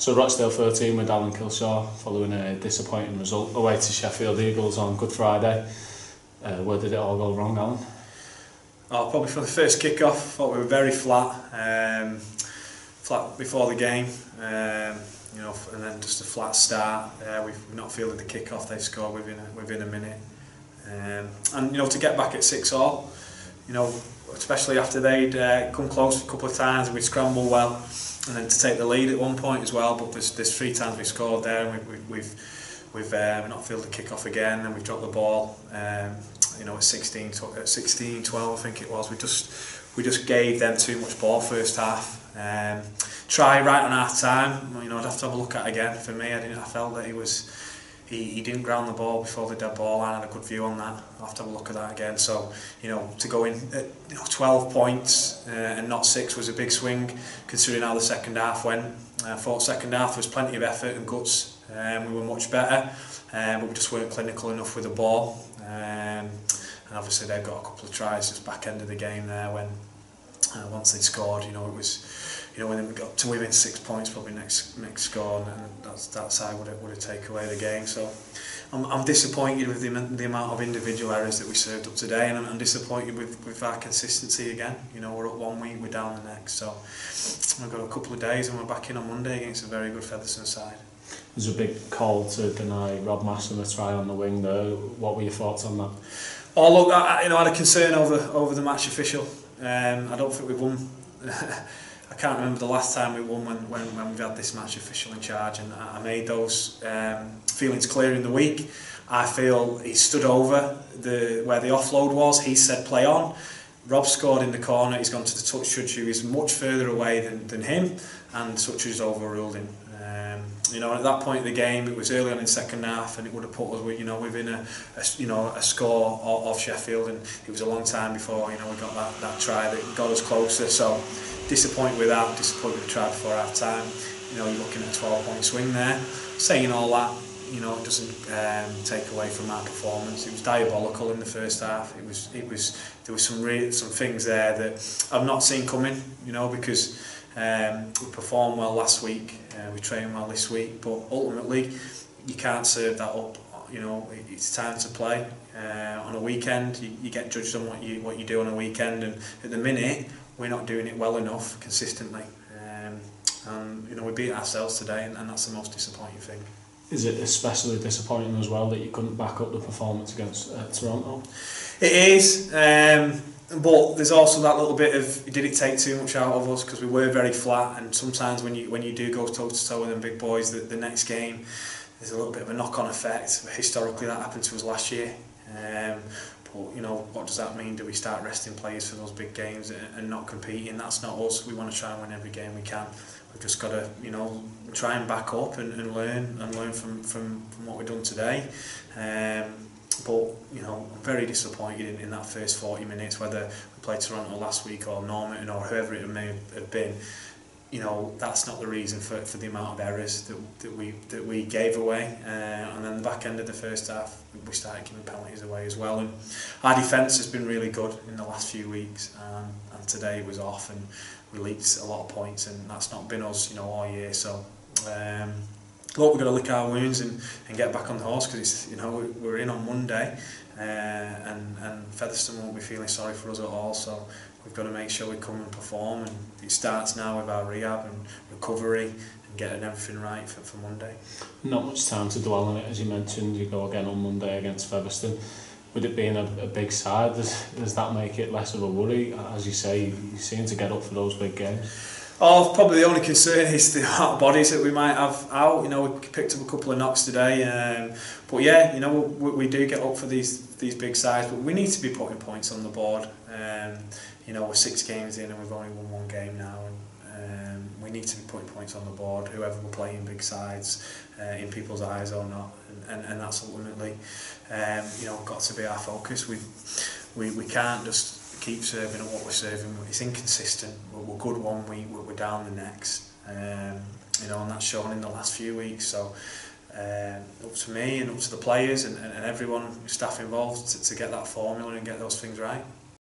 So Rochdale 13 with Alan Kilshaw following a disappointing result away to Sheffield Eagles on Good Friday. Where did it all go wrong, Alan? Oh, probably from the first kick-off. Thought we were very flat, flat before the game, you know, and then just a flat start. We've not fielded the kick-off. They scored within a minute, and you know, to get back at 6-all, you know, especially after they'd come close a couple of times, we scrambled well, and then to take the lead at one point as well. But there's 3 times we scored there, and we've not fielded the kick-off again, and we've dropped the ball. You know, at 16-12, I think it was. We just gave them too much ball first half. Try right on half time. You know, I'd have to have a look at it again. For me, I felt that he didn't ground the ball before the dead ball line. I had a good view on that. I'll have to have a look at that again. So, you know, to go in at 12 points and not 6 was a big swing, considering how the second half went. I thought second half there was plenty of effort and guts. We were much better, but we just weren't clinical enough with the ball. And obviously they've got a couple of tries just back end of the game there when once they'd scored. You know, it was, you know, when we got to within 6 points, probably next score, and that side would have taken away the game. So I'm disappointed with the amount of individual errors that we served up today, and I'm disappointed with our consistency again. You know, we're up 1 week, we're down the next. So we've got a couple of days, and we're back in on Monday against a very good Featherstone side. There's a big call to deny Rob Masson a try on the wing there. What were your thoughts on that? Oh look, I had a concern over the match official. I don't think we've won. I can't remember the last time we won when we've had this match official in charge, and I made those feelings clear in the week. I feel he stood over where the offload was. He said play on. Rob scored in the corner. He's gone to the touch judge, who is much further away than him, and the touch judge overruled him. You know, at that point in the game, it was early on in second half, and it would have put us, you know, within a score of Sheffield, and it was a long time before, you know, we got that try that got us closer. So disappointed with that, disappointed with the try before half time. You know, you're looking at a 12-point swing there. Saying all that, you know, it doesn't take away from our performance. It was diabolical in the first half. There was some things there that I've not seen coming, you know, because we performed well last week, we trained well this week, but ultimately you can't serve that up. You know, it's time to play. On a weekend, you get judged on what you do on a weekend, and at the minute we're not doing it well enough consistently. And you know, we beat ourselves today, and that's the most disappointing thing. Is it especially disappointing as well that you couldn't back up the performance against Toronto? It is, but there's also that little bit of, did it take too much out of us, because we were very flat, and sometimes when you do go toe to toe with them big boys, the next game there's a little bit of a knock-on effect. Historically that happened to us last year. But you know, what does that mean? Do we start resting players for those big games and not competing? That's not us. We want to try and win every game we can. We've just got to, you know, try and back up and learn from what we've done today. But you know, I'm very disappointed in that first 40 minutes, whether we played Toronto last week or Normanton or whoever it may have been. You know, that's not the reason for the amount of errors that we gave away. And then the back end of the first half, we started giving penalties away as well. And our defence has been really good in the last few weeks, and today was off, and we leaked a lot of points, and that's not been us, you know, all year. So look, we've got to lick our wounds and get back on the horse, because it's, you know, we're in on Monday, and Featherstone won't be feeling sorry for us at all. So we've got to make sure we come and perform, and it starts now with our rehab and recovery and getting everything right for Monday. Not much time to dwell on it, as you mentioned. You go again on Monday against Featherstone. With it being a big side, does that make it less of a worry? As you say, you seem to get up for those big games. Oh, probably the only concern is the amount of bodies that we might have out. You know, we picked up a couple of knocks today, but yeah, you know, we do get up for these big sides, but we need to be putting points on the board. You know, we're 6 games in and we've only won 1 game now, and we need to be putting points on the board, whoever we're playing big sides, in people's eyes or not, and that's ultimately, you know, got to be our focus. We can't just keep serving at what we're serving. It's inconsistent. We're good 1 week, we're down the next. You know, and that's shown in the last few weeks. So up to me and up to the players and everyone, staff involved, to get that formula and get those things right.